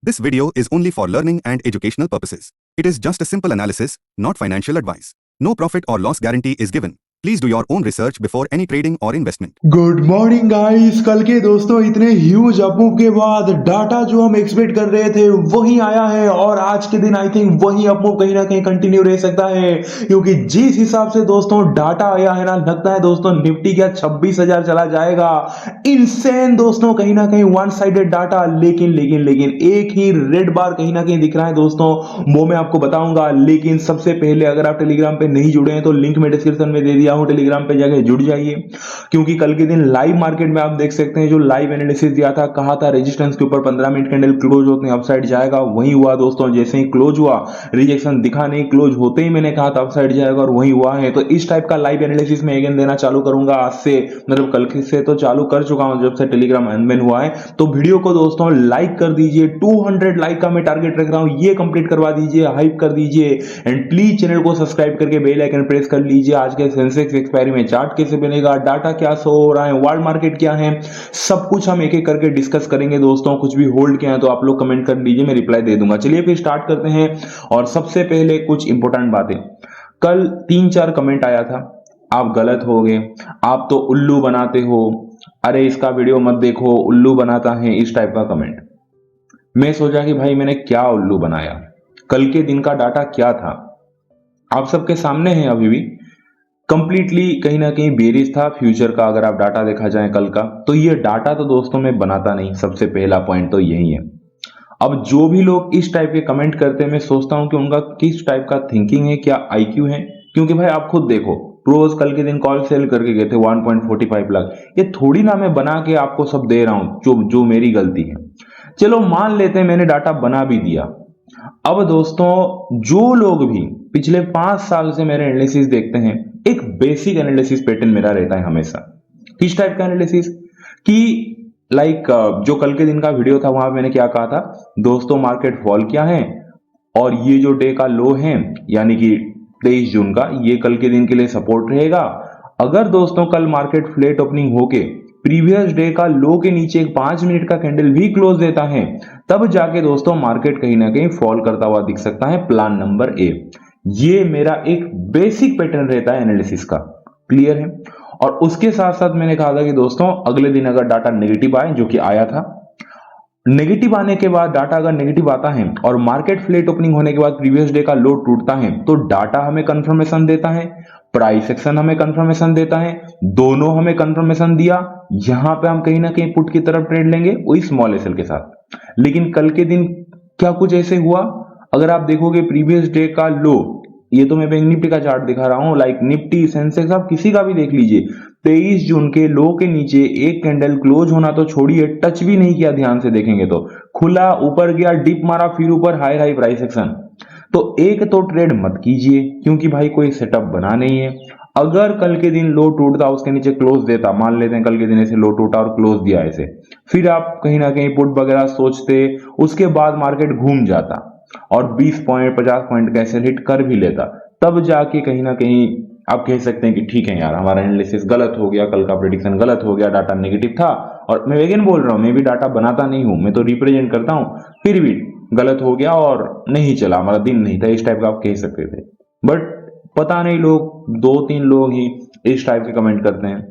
This video is only for learning and educational purposes. It is just a simple analysis, not financial advice. No profit or loss guarantee is given. Please do your own research before any trading or investment. Good morning guys. कल के दोस्तों इतने huge up move के बाद data जो हम expect कर रहे थे वही आया है और आज के दिन आई थिंक वही अपमूव कहीं ना कहीं कंटिन्यू रह सकता है, क्योंकि जिस हिसाब से दोस्तों डाटा आया है ना, लगता है दोस्तों निफ्टी क्या 26,000 चला जाएगा। इनसेन दोस्तों, कहीं ना कहीं वन साइडेड डाटा, लेकिन लेकिन लेकिन एक ही रेड बार कहीं ना कहीं दिख रहा है दोस्तों, वो मैं आपको बताऊंगा। लेकिन सबसे पहले अगर आप टेलीग्राम पे नहीं जुड़े हैं तो लिंक में डिस्क्रिप्शन में दे दिया हूं, टेलीग्राम पे जाके जुड़ जाइए, क्योंकि कल के दिन लाइव मार्केट में आप देख सकते हैं जो लाइव एनालिसिस दिया था, कहा था रेजिस्टेंस के ऊपर 15 मिनट कैंडल क्लोज होते हैं अपसाइड जाएगा, वही हुआ दोस्तों। जैसे ही क्लोज हुआ रिजेक्शन दिखा नहीं, क्लोज होते ही मैंने कहा था अपसाइड जाएगा और वही हुआ है। तो इस टाइप का लाइव एनालिसिस में अगेन देना चालू करूंगा आज से, मतलब कल से तो चालू कर चुका हूं जब से टेलीग्राम अनबैन हुआ है। तो वीडियो को दोस्तों लाइक कर दीजिए, 200 लाइक का मैं टारगेट रख रहा हूं, ये कंप्लीट करवा दीजिए, हाइप कर दीजिए एंड प्लीज चैनल को सब्सक्राइब करके बेल आइकन प्रेस कर लीजिए। आज के सेंसेक्स एक्सपायरी में चार्ट कैसे बनेगा, डाटा क्या शो हो रहा है, वर्ल्ड मार्केट क्या है, सब कुछ हम एक एक करके डिस्कस करेंगे दोस्तों। कुछ भी होल्ड किया है तो आप लोग कमेंट कर दीजिए, मैं रिप्लाई दे दूंगा। चलिए फिर स्टार्ट करते हैं। और सबसे पहले कुछ इंपॉर्टेंट बातें, कल 3-4 कमेंट आया था, आप गलत हो गए, आप तो उल्लू बनाते हो, अरे इसका वीडियो मत देखो, उल्लू बनाता है, इस टाइप का कमेंट। मैं सोचा कि भाई मैंने क्या उल्लू बनाया, कल के दिन का डाटा क्या था आप सबके सामने है, अभी भी कंप्लीटली कहीं ना कहीं बेरिश था फ्यूचर का। अगर आप डाटा देखा जाए कल का, तो ये डाटा तो दोस्तों मैं बनाता नहीं, सबसे पहला पॉइंट तो यही है। अब जो भी लोग इस टाइप के कमेंट करते हैं, मैं सोचता हूं कि उनका किस टाइप का थिंकिंग है, क्या आईक्यू है। क्योंकि भाई आप खुद देखो, रोज कल के दिन कॉल सेल करके गए थे 1.45 लाख, ये थोड़ी ना मैं बना के आपको सब दे रहा हूं जो जो मेरी गलती है। चलो मान लेते हैं मैंने डाटा बना भी दिया। अब दोस्तों जो लोग भी पिछले 5 साल से मेरे एनालिसिस देखते हैं, एक बेसिक एनालिसिस पैटर्न मेरा रहता है हमेशा। किस टाइप का एनालिसिस कि लाइक जो कल के दिन का वीडियो था वहां मैंने क्या कहा था दोस्तों, मार्केट फॉल किया है और ये जो डे का लो है यानी कि 23 जून का, ये कल के दिन के लिए सपोर्ट रहेगा। अगर दोस्तों कल मार्केट फ्लैट ओपनिंग होके प्रीवियस डे का लो के नीचे एक 5 मिनट का कैंडल भी क्लोज देता है, तब जाके दोस्तों मार्केट कहीं ना कहीं फॉल करता हुआ दिख सकता है। प्लान नंबर ए, ये मेरा एक बेसिक पैटर्न रहता है एनालिसिस का, क्लियर है। और उसके साथ साथ मैंने कहा था कि दोस्तों अगले दिन अगर डाटा नेगेटिव आए, जो कि आया था, नेगेटिव आने के बाद डाटा अगर नेगेटिव आता है और मार्केट फ्लैट ओपनिंग होने के बाद प्रीवियस डे का लो टूटता है, तो डाटा हमें कंफर्मेशन देता है, प्राइस एक्शन हमें कंफर्मेशन देता है, दोनों हमें कंफर्मेशन दिया। यहां पे हम कहीं ना कहीं पुट की तरफ ट्रेड लेंगे वही स्मॉल एसएल के साथ। लेकिन कल के दिन क्या कुछ ऐसे हुआ, अगर आप देखोगे प्रीवियस डे का लो, ये तो मैं बैंक निफ्टी का चार्ट दिखा रहा हूं, लाइक निफ्टी सेंसेक्स आप किसी का भी देख लीजिए, 23 जून के लो के नीचे एक कैंडल क्लोज होना तो छोड़िए, टच भी नहीं किया, ध्यान से देखेंगे तो खुला, ऊपर गया, डिप मारा, फिर ऊपर हाई हाई प्राइस एक्शन। तो एक तो ट्रेड मत कीजिए, क्योंकि भाई कोई सेटअप बना नहीं है। अगर कल के दिन लो टूटता, उसके नीचे क्लोज देता, मान लेते हैं कल के दिन ऐसे लो टूटा और क्लोज दिया ऐसे, फिर आप कहीं ना कहीं पुट वगैरह सोचते, उसके बाद मार्केट घूम जाता और 20 पॉइंट 50 पॉइंट कैसे हिट कर भी लेता, तब जाके कहीं ना कहीं आप कह सकते हैं कि ठीक है यार हमारा एनालिसिस गलत हो गया, कल का प्रेडिक्शन गलत हो गया, डाटा नेगेटिव था। और मैं अगेन बोल रहा हूं, मैं भी डाटा बनाता नहीं हूं, मैं तो रिप्रेजेंट करता हूं, फिर भी गलत हो गया और नहीं चला, हमारा दिन नहीं था, इस टाइप का आप कह सकते थे। बट पता नहीं, लोग 2-3 लोग ही इस टाइप के कमेंट करते हैं,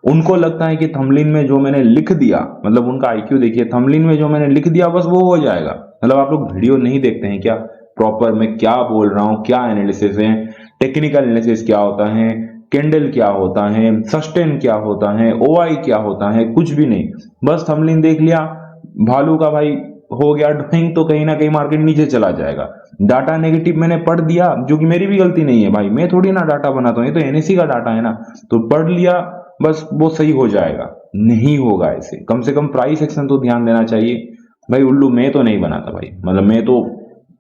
उनको लगता है कि थंबनेल में जो मैंने लिख दिया, मतलब उनका आईक्यू देखिए, थंबनेल में जो मैंने लिख दिया बस वो हो जाएगा। मतलब आप लोग वीडियो नहीं देखते हैं क्या, प्रॉपर मैं क्या बोल रहा हूं, क्या एनालिसिस है, टेक्निकल एनालिसिस क्या होता है, कैंडल क्या होता है, सस्टेन क्या होता है, ओआई क्या होता है, कुछ भी नहीं। बस थंबनेल देख लिया, भालू का भाई हो गया ड्राइंग, तो कहीं ना कहीं मार्केट नीचे चला जाएगा। डाटा नेगेटिव मैंने पढ़ दिया, जो कि मेरी भी गलती नहीं है भाई, मैं थोड़ी ना डाटा बनाता हूं, ये तो एनएससी का डाटा है ना, तो पढ़ लिया बस वो सही हो जाएगा। नहीं होगा ऐसे, कम से कम प्राइस एक्शन तो ध्यान देना चाहिए भाई। उल्लू मैं तो नहीं बनाता भाई, मतलब मैं तो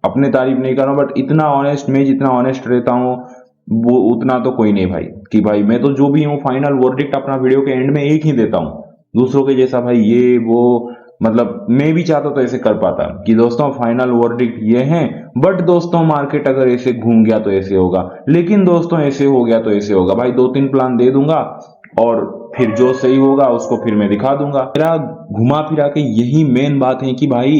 अपने तारीफ नहीं कर रहा हूं, बट इतना ऑनेस्ट, मैं जितना ऑनेस्ट रहता हूं वो उतना तो कोई नहीं भाई, कि भाई मैं तो जो भी हूँ फाइनल वर्डिक्ट अपना वीडियो के एंड में एक ही देता हूँ, दूसरों के जैसा भाई ये वो, मतलब मैं भी चाहता तो ऐसे कर पाता कि दोस्तों फाइनल वर्डिक्ट ये है, बट दोस्तों मार्केट अगर ऐसे घूम गया तो ऐसे होगा, लेकिन दोस्तों ऐसे हो गया तो ऐसे होगा। भाई 2-3 प्लान दे दूंगा और फिर जो सही होगा उसको फिर मैं दिखा दूंगा। मेरा घुमा फिरा के यही मेन बात है कि भाई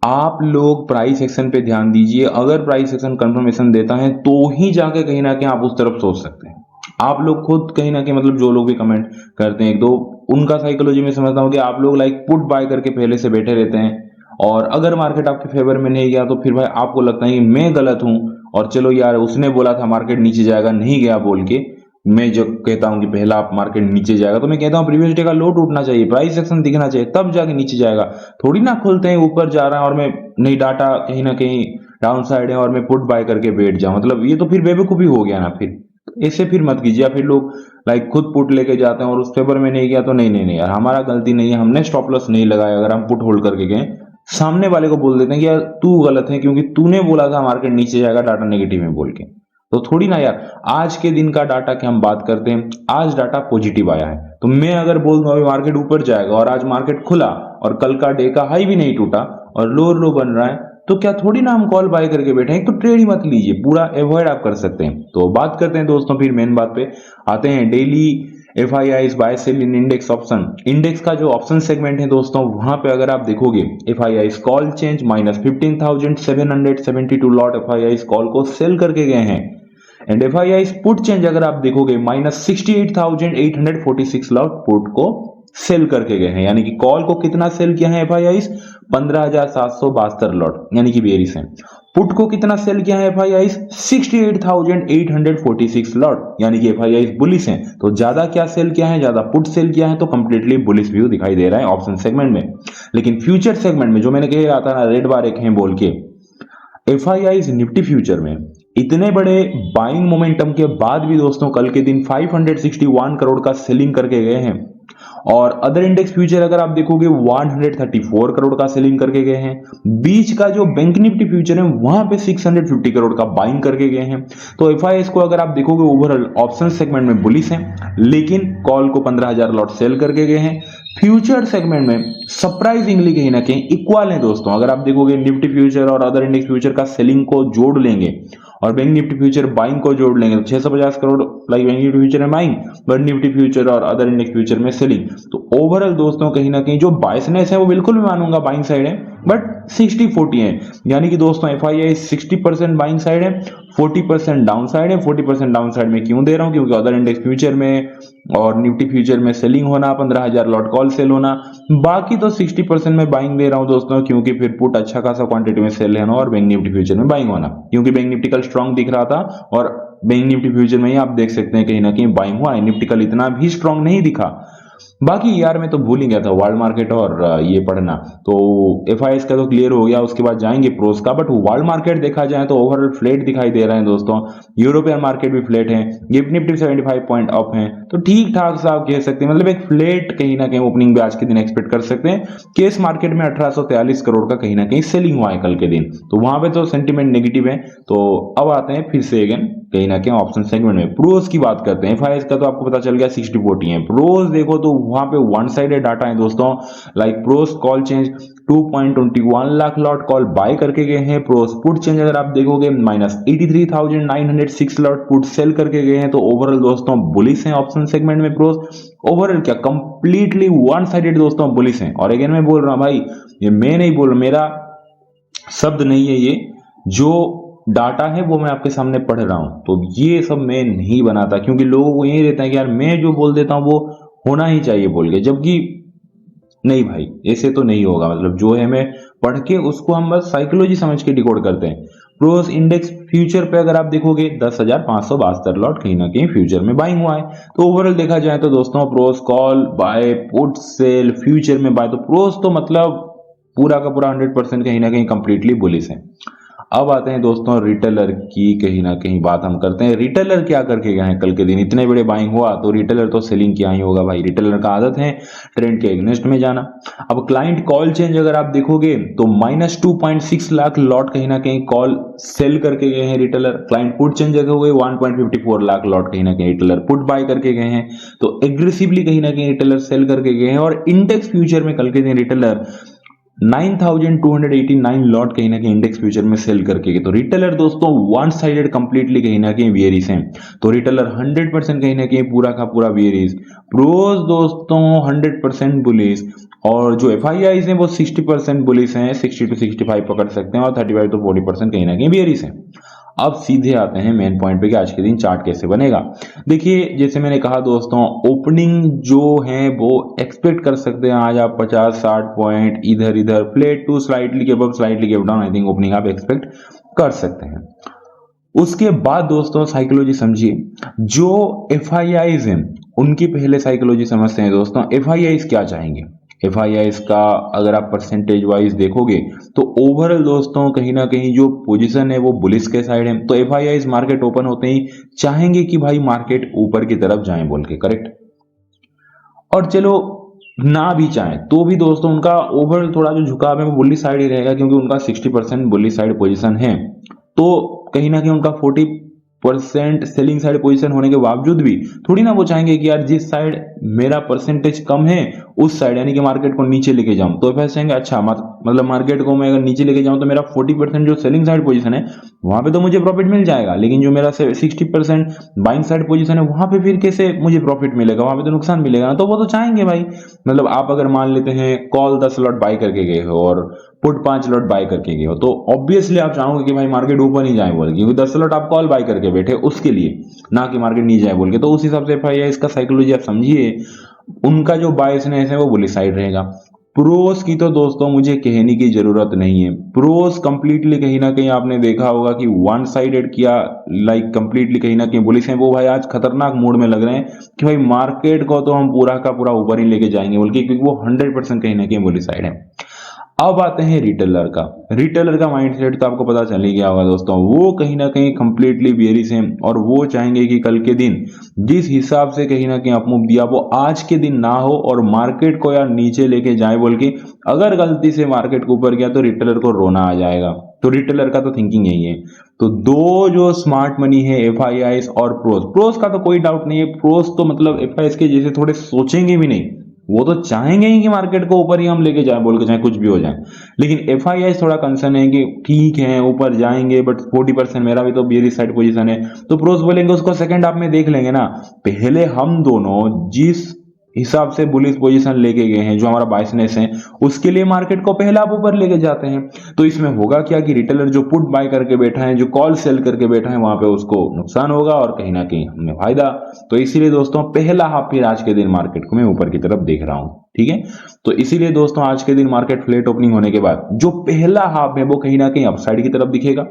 आप लोग प्राइस एक्शन पे ध्यान दीजिए। अगर प्राइस एक्शन कंफर्मेशन देता है तो ही जाके कहीं ना कहीं आप उस तरफ सोच सकते हैं। आप लोग खुद कहीं ना कहीं मतलब जो लोग भी कमेंट करते हैं एक दो, उनका साइकोलॉजी में समझता हूँ कि आप लोग लाइक पुट बाय करके पहले से बैठे रहते हैं, और अगर मार्केट आपके फेवर में नहीं गया तो फिर भाई आपको लगता है कि मैं गलत हूं, और चलो यार उसने बोला था मार्केट नीचे जाएगा, नहीं गया बोल के मैं जो कहता हूं कि पहला आप मार्केट नीचे जाएगा, तो मैं कहता हूं प्रीवियस डे का लो टूटना चाहिए, प्राइस एक्शन दिखना चाहिए, तब जाके नीचे जाएगा। थोड़ी ना खुलते हैं ऊपर जा रहा है और मैं नहीं, डाटा कहीं ना कहीं डाउन साइड है और मैं पुट बाय करके बैठ जाऊं, मतलब ये तो फिर बेवकूफी हो गया ना। फिर ऐसे फिर मत कीजिए। फिर लोग लाइक खुद पुट लेके जाते हैं और उस फेवर में नहीं गया तो नहीं नहीं नहीं यार, हमारा गलती नहीं है, हमने स्टॉप लॉस नहीं लगाया, अगर हम पुट होल्ड करके गए, सामने वाले को बोल देते हैं कि यार तू गलत है क्योंकि तूने बोला था मार्केट नीचे जाएगा डाटा नेगेटिव में बोल के। तो थोड़ी ना यार, आज के दिन का डाटा की हम बात करते हैं, आज डाटा पॉजिटिव आया है, तो मैं अगर बोल दूं अभी मार्केट ऊपर जाएगा और आज मार्केट खुला और कल का डे का हाई भी नहीं टूटा और लोअर लो बन रहा है, तो क्या थोड़ी ना हम कॉल बाय करके बैठे हैं। तो ट्रेड ही मत लीजिए, पूरा अवॉइड आप कर सकते हैं। तो बात करते हैं दोस्तों, फिर मेन बात पे आते हैं। डेली FIIs बाय सेल इन इंडेक्स ऑप्शन, इंडेक्स का जो ऑप्शन सेगमेंट है दोस्तों, वहां पे अगर आप देखोगे FIIs call change -15,772 lot FIIs call को सेल करके गए हैं, एंड FIIs पुट चेंज अगर आप देखोगे -68,846 लॉट पुट को सेल करके गए हैं। यानी कि कॉल को कितना सेल किया है FIIs, 15,772 लॉट, यानी कि बेरिस है। पुट को कितना सेल किया है FIIs, 68,846 लॉट, यानी कि FIIs बुलिश हैं। तो ज्यादा क्या सेल किया है, ज्यादा पुट सेल किया है, तो कंप्लीटली बुलिश व्यू दिखाई दे रहा है ऑप्शन सेगमेंट में। लेकिन फ्यूचर सेगमेंट में जो मैंने कह रहा था ना, रेड बार एक है बोल के, FIIs निफ्टी फ्यूचर में इतने बड़े बाइंग मोमेंटम के बाद भी दोस्तों कल के दिन 561 करोड़ का सेलिंग करके गए हैं, और अदर इंडेक्स फ्यूचर अगर आप देखोगे 134 करोड़ का सेलिंग करके गए हैं। बीच का जो बैंक निफ्टी फ्यूचर है वहां पे 650 करोड़ का बाइंग करके गए हैं। तो FIIs को अगर आप देखोगे ओवरऑल ऑप्शन सेगमेंट में बुलिश हैं, लेकिन कॉल को 15,000 लॉट सेल करके गए हैं। फ्यूचर सेगमेंट में सरप्राइजिंगली कहीं ना कहीं इक्वल है दोस्तों। अगर आप देखोगे निफ्टी फ्यूचर और अदर इंडेक्स फ्यूचर का सेलिंग को जोड़ लेंगे और बैंक निफ्टी फ्यूचर बाइंग को जोड़ लेंगे तो 650 crore like bank Nifty future में बाइंग, बट निफ्टी फ्यूचर और अदर इंडेक्स फ्यूचर में सेलिंग। तो ओवरऑल दोस्तों कहीं ना कहीं जो बायसनेस है वो बिल्कुल भी मानूंगा बाइंग साइड है, बट 60-40 है। यानी कि दोस्तों FII 60% बाइंग साइड है, 40% डाउन साइड है। 40% डाउन साइड में क्यों दे रहा हूं, क्योंकि अदर इंडेक्स फ्यूचर में और निफ्टी फ्यूचर में सेलिंग होना, 15,000 लॉट कॉल सेल होना, बाकी तो 60% में बाइंग दे रहा हूं दोस्तों, क्योंकि फिर पुट अच्छा खासा क्वांटिटी में सेल होना और बैंक निफ्टी फ्यूचर में बाइंग होना, क्योंकि बैंक निफ्टी कल स्ट्रॉन्ग दिख रहा था और बैंक निफ्टी फ्यूचर में ही आप देख सकते हैं कहीं ना कहीं बाइंग हुआ है। निफ्टी कल इतना भी स्ट्रॉन्ग नहीं दिखा। बाकी यार मैं तो भूल ही गया था वर्ल्ड मार्केट और ये पढ़ना, तो FIIs का तो क्लियर हो गया, उसके बाद जाएंगे प्रोस का। बट वर्ल्ड मार्केट देखा जाए तो ओवरऑल फ्लैट दिखाई दे रहा है दोस्तों। यूरोपियन मार्केट भी फ्लैट है, गिफ्ट निफ्टी 75 पॉइंट अप है, तो ठीक ठाक सा आप कह सकते हैं, मतलब एक फ्लैट कहीं ना कहीं ओपनिंग भी आज के दिन एक्सपेक्ट कर सकते हैं। केस मार्केट में 1843 करोड़ का कहीं ना कहीं सेलिंग हुआ है कल के दिन, तो वहां पे तो सेंटीमेंट नेगेटिव है। तो अब आते हैं फिर से अगेन कहीं ना कहीं ऑप्शन सेगमेंट में प्रोस की बात करते हैं। FIIs का तो आपको पता चल गया 60-40 है। प्रोस देखो तो वहां पे वन साइडेड डाटा है दोस्तों। लाइक प्रोस call change 2.21 lakh lot call buy करके गए हैं। प्रोस पुट चेंज अगर आप देखोगे -83,906 लॉट पुट सेल करके गए हैं। तो ओवरऑल दोस्तों बुलिश है ऑप्शन सेगमेंट में प्रोस। ओवरऑल क्या कंप्लीटली वन साइडेड दोस्तों बुलिश है। और अगेन मैं बोल रहा हूं भाई, ये मैं नहीं बोल रहा, मेरा शब्द नहीं है, ये जो डाटा है वो मैं आपके सामने पढ़ रहा हूं। तो ये सब मैं नहीं बनाता, क्योंकि लोगों को यही रहता है कि यार मैं जो बोल देता हूं वो होना ही चाहिए बोल के, जबकि नहीं भाई, ऐसे तो नहीं होगा। मतलब जो है मैं पढ़ के उसको हम बस साइकोलॉजी समझ के डिकोड करते हैं। प्रोस इंडेक्स फ्यूचर पे अगर आप देखोगे 10,572 लॉट कहीं ना कहीं फ्यूचर में बाइंग हुआ है। तो ओवरऑल देखा जाए तो दोस्तों pros call buy put sell future में बाय, तो प्रोस तो मतलब पूरा का पूरा 100% कहीं ना कहीं कंप्लीटली बुलिश है। अब आते हैं दोस्तों रिटेलर की कहीं ना कहीं बात हम करते हैं। रिटेलर क्या करके गए हैं कल के दिन, इतने बड़े बाइंग हुआ तो रिटेलर तो सेलिंग किया ही होगा भाई। रिटेलर का आदत है ट्रेंड के एग्नेस्ट में जाना। अब क्लाइंट कॉल चेंज अगर आप देखोगे तो -2.6 लाख लॉट कहीं ना कहीं कॉल सेल करके गए हैं रिटेलर। क्लाइंट पुट चेंज अगर हुए 1.54 लाख लॉट कहीं ना कहीं रिटेलर पुट बाय करके गए हैं। तो एग्रेसिवली कहीं ना कहीं रिटेलर सेल करके गए हैं। और इंडेक्स फ्यूचर में कल के दिन रिटेलर 9,289 लॉट कहीं ना कहीं इंडेक्स फ्यूचर में सेल करके गए। तो रिटेलर दोस्तों वन साइडेड कंप्लीटली कहीं ना कहीं वेरिस हैं। तो रिटेलर 100% कहीं ना कहीं पूरा का पूरा वेरिस। प्रोस दोस्तों 100% बुलिश। और जो FIIs हैं वो 60% बुलिश हैं, 60 to 65 पकड़ सकते हैं और 35 to 40% कहीं ना कहीं बेयरिश हैं। अब सीधे आते हैं मेन पॉइंट पे कि आज के दिन चार्ट कैसे बनेगा। देखिए जैसे मैंने कहा दोस्तों, ओपनिंग जो है वो एक्सपेक्ट कर सकते हैं आज आप 50-60 पॉइंट इधर इधर flat to slightly above slightly up down, I think opening आप एक्सपेक्ट कर सकते हैं। उसके बाद दोस्तों साइकोलॉजी समझिए, जो FIIs हैं उनकी पहले साइकोलॉजी समझते हैं दोस्तों। FIIs क्या चाहेंगे? FIIs का अगर आप परसेंटेज वाइज देखोगे तो ओवरऑल दोस्तों कहीं ना कहीं जो पोजीशन है वो बुलिश के साइड है। तो FIIs मार्केट ओपन होते ही चाहेंगे कि भाई मार्केट ऊपर की तरफ जाए बोल के, करेक्ट। और चलो ना भी चाहे तो भी दोस्तों उनका ओवरऑल थोड़ा जो झुकाव है वो बुलिश साइड ही रहेगा, क्योंकि उनका 60% बुलिश साइड पोजीशन है। तो कहीं ना कहीं उनका 40% सेलिंग साइड पोजीशन होने के बावजूद भी थोड़ी ना वो चाहेंगे कि यार जिस साइड मेरा परसेंटेज कम है उस साइड यानी कि मार्केट को नीचे लेके जाऊं। तो फिर चाहेंगे अच्छा मतलब मार्केट को मैं अगर नीचे लेके जाऊं तो मेरा 40% जो सेलिंग साइड पोजीशन है वहां पे तो मुझे प्रॉफिट मिल जाएगा, लेकिन जो मेरा 60% बाइंग साइड पोजीशन है वहां पे फिर कैसे मुझे प्रॉफिट मिलेगा, वहां पे तो नुकसान मिलेगा ना। तो वो तो चाहेंगे भाई, मतलब आप अगर मान लेते हैं कॉल 10 लॉट बाई करके गए हो और पुट 5 लॉट बाय करके गए हो, तो ऑब्वियसली आप चाहोगे कि भाई मार्केट ऊपर नहीं जाए बोल के, क्योंकि 10 लॉट आप कॉल बाय करके बैठे उसके लिए, ना कि मार्केट नहीं जाए बोल के। तो उस हिसाब से FII इसका साइकोलॉजी आप समझिए, उनका जो बायसनेस है वो बुलिश साइड रहेगा। प्रोस की तो दोस्तों मुझे कहने की जरूरत नहीं है। प्रोस कंप्लीटली कहीं ना कहीं आपने देखा होगा कि वन साइडेड किया, लाइक कंप्लीटली कहीं ना कहीं बुलिश है। वो भाई आज खतरनाक मूड में लग रहे हैं कि भाई मार्केट को तो हम पूरा का पूरा ऊपर ही लेके जाएंगे बोल के, क्योंकि वो 100% कहीं ना कहीं बुलिश साइड है। अब आते हैं रिटेलर का। रिटेलर का माइंडसेट तो आपको पता चल ही गया होगा दोस्तों, वो कहीं ना कहीं कंप्लीटली बेयरिश हैं और वो चाहेंगे कि कल के दिन जिस हिसाब से कहीं ना कहीं अपमूव दिया वो आज के दिन ना हो और मार्केट को यार नीचे लेके जाए बोल के। अगर गलती से मार्केट को ऊपर गया तो रिटेलर को रोना आ जाएगा। तो रिटेलर का तो थिंकिंग यही है। तो दो जो स्मार्ट मनी है FIIs और प्रोस का तो कोई डाउट नहीं है। प्रोस तो मतलब FIIs के जैसे थोड़े सोचेंगे भी नहीं, वो तो चाहेंगे ही कि मार्केट को ऊपर ही हम लेके जाए बोल के, चाहे कुछ भी हो जाए। लेकिन FIIs थोड़ा कंसर्न है कि ठीक है ऊपर जाएंगे बट 40% मेरा भी तो बेयरिश साइड पोजीशन है। तो प्रोस बोलेंगे उसको सेकंड हाफ में देख लेंगे ना, पहले हम दोनों जिस हिसाब से बुलिश पोजीशन लेके गए हैं, जो हमारा बायसनेस है उसके लिए मार्केट को पहला आप ऊपर लेके जाते हैं। तो इसमें होगा क्या कि रिटेलर जो पुट बाय करके बैठा है, जो कॉल सेल करके बैठा है, वहां पे उसको नुकसान होगा और कहीं ना कहीं हमें फायदा। तो इसीलिए दोस्तों पहला हाफ फिर आज के दिन मार्केट को मैं ऊपर की तरफ देख रहा हूं, ठीक है। तो इसीलिए दोस्तों आज के दिन मार्केट फ्लैट ओपनिंग होने के बाद जो पहला हाफ है वो कहीं ना कहीं अपसाइड की तरफ दिखेगा।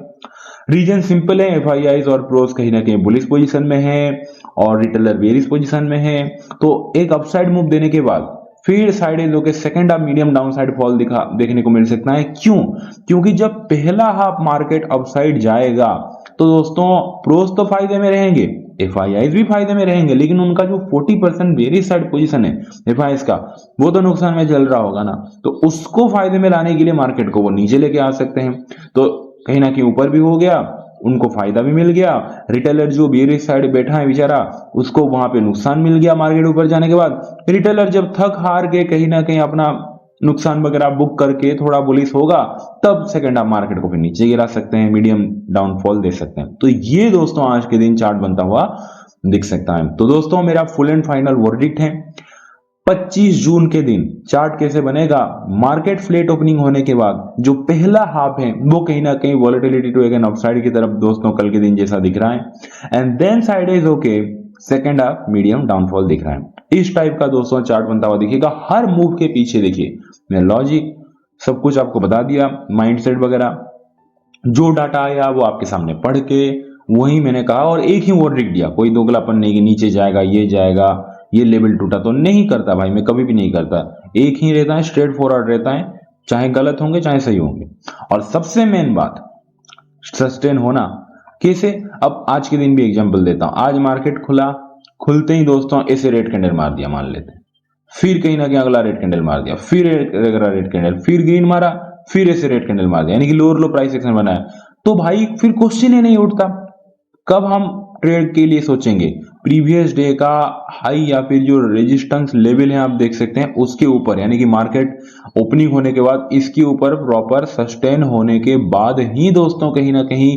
रीजन सिंपल है, FIIs और प्रोस कहीं ना कहीं बुलिश पोजीशन में है और रिटेलर बेयरिश पोजीशन में है। तो एक अपसाइड मूव देने के बाद फिर साइड इन लोग के second half medium down side fall देखने को मिल सकता है। क्यों? क्योंकि जब पहला हाफ मार्केट अपसाइड जाएगा तो दोस्तों प्रोस तो फायदे में रहेंगे, FIIs भी फायदे में रहेंगे, लेकिन उनका जो 40% बेयरिश साइड पोजीशन है FIIs का वो तो नुकसान में चल रहा होगा ना। तो उसको फायदे में लाने के लिए मार्केट को वो नीचे लेके आ सकते हैं। तो कहीं ना कहीं ऊपर भी हो गया, उनको फायदा भी मिल गया। रिटेलर जो बेयरिश साइड बैठा है बेचारा, उसको वहां पे नुकसान मिल गया मार्केट ऊपर जाने के बाद। रिटेलर जब थक हार के कहीं ना कहीं अपना नुकसान वगैरह बुक करके थोड़ा बुलिश होगा, तब सेकंड हाफ मार्केट को फिर नीचे गिरा सकते हैं, मीडियम डाउनफॉल दे सकते हैं। तो ये दोस्तों आज के दिन चार्ट बनता हुआ दिख सकता है। तो दोस्तों मेरा फुल एंड फाइनल वर्डिक्ट है 25 जून के दिन चार्ट कैसे बनेगा, मार्केट फ्लैट ओपनिंग होने के बाद जो पहला हाफ है वो कहीं ना कहीं वॉलेटिलिटी टू अगेन अपसाइड की तरफ दोस्तों कल के दिन जैसा दिख रहा है। एंड देन साइडवेज होके सेकंड हाफ मीडियम डाउनफॉल दिख रहा है। इस टाइप का दोस्तों चार्ट बनता हुआ दिखेगा। हर मूव के पीछे देखिए मैं लॉजिक सब कुछ आपको बता दिया, माइंडसेट वगैरह जो डाटा आया वो आपके सामने पढ़ के वही मैंने कहा, और एक ही वर्डिक्ट दिया, कोई दोगलापन नहीं कि नीचे जाएगा ये जाएगा ये लेवल टूटा, तो नहीं करता भाई, मैं कभी भी नहीं करता। एक ही रहता है, स्ट्रेट फॉरवर्ड रहता है, चाहे गलत होंगे चाहे सही होंगे। और सबसे मेन बात सस्टेन होना कैसे, अब आज के दिन भी एग्जांपल देता हूं। आज मार्केट खुला, खुलते ही दोस्तों ऐसे रेड कैंडल मार दिया मान लेते हैं, फिर कहीं ना कहीं अगला रेड कैंडल मार दिया, फिर अगला रेड कैंडल, फिर ग्रीन मारा, फिर ऐसे रेड कैंडल मार दिया, यानी कि लोअर लो प्राइस एक्शन बनाया। तो भाई फिर क्वेश्चन ही नहीं उठता, कब हम ट्रेड के लिए सोचेंगे? प्रीवियस डे का हाई या फिर जो रेजिस्टेंस लेवल है आप देख सकते हैं उसके ऊपर, यानी कि मार्केट ओपनिंग होने के बाद इसके ऊपर प्रॉपर सस्टेन होने के बाद ही दोस्तों कहीं ना कहीं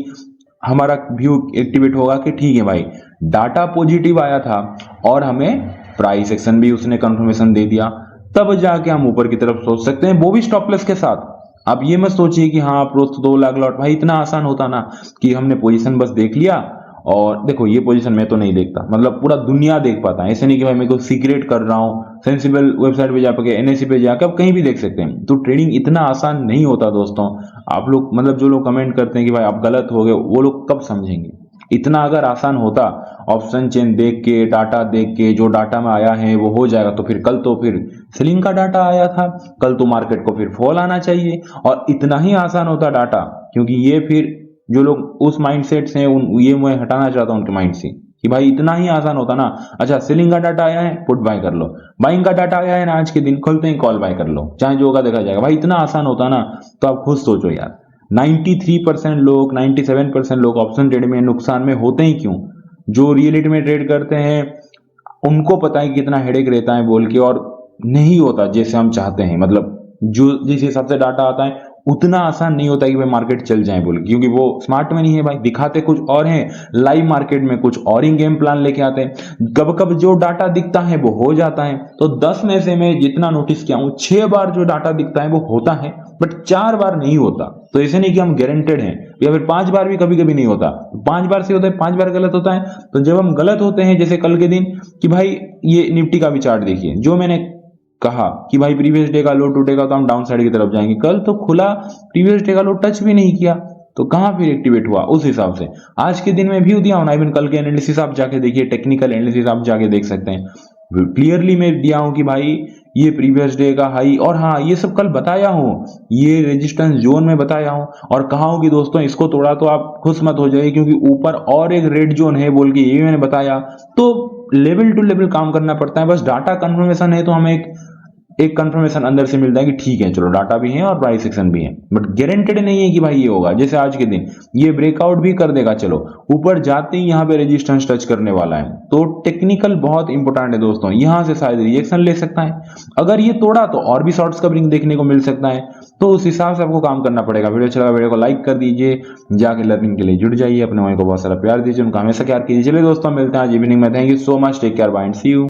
हमारा व्यू एक्टिवेट होगा कि ठीक है भाई डाटा पॉजिटिव आया था और हमें प्राइस एक्शन भी उसने कंफर्मेशन दे दिया, तब जाके हम ऊपर की तरफ सोच सकते हैं, वो भी स्टॉप लॉस के साथ। आप ये मत सोचिए कि हाँ रोज 2 लाख लॉट, भाई इतना आसान होता ना कि हमने पोजीशन बस देख लिया। और देखो ये पोजीशन मैं तो नहीं देखता, मतलब पूरा दुनिया देख पाता है, ऐसे नहीं कि भाई मैं कोई सीक्रेट कर रहा हूँ। सेंसिबल वेबसाइट पे जाके एनएससी पे जाकर आप कहीं भी देख सकते हैं। तो ट्रेडिंग इतना आसान नहीं होता दोस्तों। आप लोग मतलब जो लोग कमेंट करते हैं कि भाई आप गलत हो गए, वो लोग कब समझेंगे। इतना अगर आसान होता, ऑप्शन चेन देख के, डाटा देख के, जो डाटा में आया है वो हो जाएगा, तो फिर कल तो फिर सेलिंग का डाटा आया था, कल तो मार्केट को फिर फॉल आना चाहिए। और इतना ही आसान होता डाटा, क्योंकि ये फिर जो लोग उस माइंडसेट से ये मैं हटाना चाहता हूं उनके माइंड से कि भाई इतना ही आसान होता ना। अच्छा सेलिंग का डाटा आया है, पुट बाय कर लो। बाइंग का डाटा आया है ना, आज के दिन खुलते ही कॉल बाय कर लो, चाहे जो होगा देखा जाएगा। भाई इतना आसान होता ना, तो आप खुद सोचो यार। 93% लोग, 97% लोग ऑप्शन ट्रेड में नुकसान में होते ही क्यों? जो रियलिटी में ट्रेड करते हैं उनको पता है कि कितना हेडेक रहता है बोल के, और नहीं होता जैसे हम चाहते हैं। मतलब जो जिस हिसाब से डाटा आता है उतना आसान नहीं होता कि भाई मार्केट चल जाए बोल के, क्योंकि वो स्मार्ट मनी है भाई, दिखाते कुछ और हैं, लाइव मार्केट में कुछ और ही गेम प्लान लेके आते हैं। कब कब जो डाटा दिखता है वो हो जाता है। तो 10 में से मैं जितना नोटिस किया हूं, 6 बार जो डाटा दिखता है वो होता है, बट 4 बार नहीं होता। तो ऐसे नहीं कि हम गारंटेड हैं, या फिर 5 बार भी कभी कभी नहीं होता। 5 बार से होता है, 5 बार गलत होता है। तो जब हम गलत होते हैं, जैसे कल के दिन कि भाई ये निफ्टी का भी चार्ट देखिए, जो मैंने कहा कि भाई प्रीवियस डे का लो टूटेगा तो हम डाउन साइड की तरफ जाएंगे, कल तो खुला प्रीवियस डे का लो टच भी नहीं किया, तो कहां फिर एक्टिवेट हुआ। उस हिसाब से आज के दिन में व्यू दिया हूं, इवन कल के एनालिसिस आप जाके देखिए, टेक्निकल एनालिसिस आप जाके देख सकते हैं। क्लियरली मैं दिया हूं कि भाई ये प्रीवियस डे का हाई, और हाँ ये सब कल बताया हूं, ये रेजिस्टेंस जोन में बताया हूं, और कहा हूं कि दोस्तों इसको तोड़ा तो आप खुश मत हो जाइए, क्योंकि ऊपर और एक रेड जोन है बोल के ये मैंने बताया। तो लेवल टू लेवल काम करना पड़ता है। बस डाटा कंफर्मेशन है तो हमें एक कंफर्मेशन अंदर से मिलता है कि ठीक है चलो डाटा भी है और प्राइस एक्शन भी है, बट गारंटेड नहीं है कि भाई ये होगा। जैसे आज के दिन ये ब्रेकआउट भी कर देगा, चलो ऊपर जाते ही यहाँ पे रेजिस्टेंस टच करने वाला है। तो टेक्निकल बहुत इंपॉर्टेंट है दोस्तों, यहां से शायद रिएक्शन ले सकता है। अगर ये तोड़ा तो और भी शॉर्ट्स कवरिंग देखने को मिल सकता है। तो उस हिसाब से आपको काम करना पड़ेगा। वीडियो अच्छा लगा, वीडियो को लाइक कर दीजिए, जाके लर्निंग के लिए जुड़ जाइए, अपने भाई को बहुत सारा प्यार दीजिए, उनका हमेशा प्यार कीजिए। चलिए दोस्तों मिलते हैं आज इवनिंग में। Thank you so much, take care, bye and see you.